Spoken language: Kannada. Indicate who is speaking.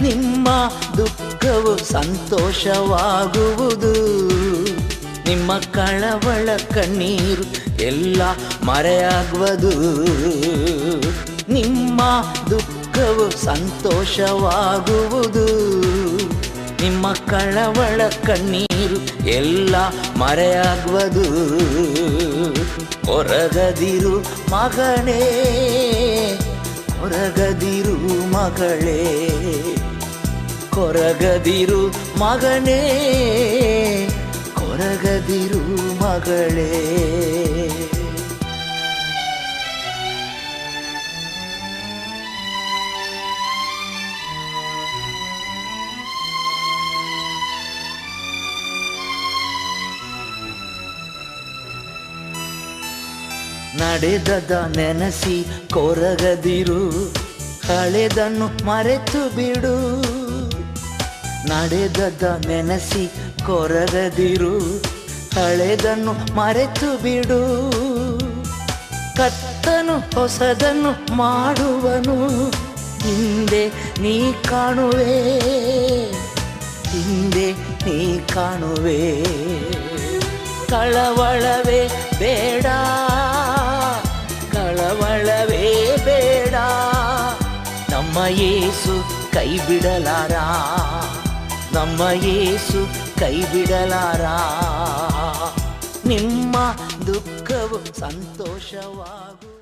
Speaker 1: ನಿಮ್ಮ ದುಃಖವು ಸಂತೋಷವಾಗುವುದು, ನಿಮ್ಮ ಕಳವಳ ಕಣ್ಣೀರು ಎಲ್ಲ ಮರೆಯಾಗುವುದು. ನಿಮ್ಮ ದುಃಖವು ಸಂತೋಷವಾಗುವುದು, ನಿಮ್ಮ ಕಳವಳ ಕಣ್ಣೀರು ಎಲ್ಲ ಮರೆಯಾಗುವುದು. ಕೊರಗದಿರು ಮಗನೇ, ಕೊರಗದಿರು ಮಗಳೇ, ಕೊರಗದಿರು ಮಗನೇ, ಕೊರಗದಿರು ಮಗಳೇ. ನಡೆದದ ನೆನೆಸಿ ಕೊರಗದಿರು, ಹಳೆದನ್ನು ಮರೆತು ಬಿಡು. ನಡೆದದ ನೆನೆಸಿ ಕೊರಗದಿರು, ಹಳೆದನ್ನು ಮರೆತು ಬಿಡು. ಕರ್ತನು ಹೊಸದನ್ನು ಮಾಡುವನು, ಹಿಂದೆ ನೀ ಕಾಣುವೆ, ಹಿಂದೆ ನೀ ಕಾಣುವೆ. ಕಳವಳವೇ ಬೇಡ, ಕಳವಳವೇ ಬೇಡ, ನಮ್ಮ ಯೇಸು ಕೈ ಬಿಡಲಾರ, ನಮ್ಮ ಯೇಸು ಕೈ ಬಿಡಲಾರ. ನಿಮ್ಮ ದುಃಖವು ಸಂತೋಷವಾಗು.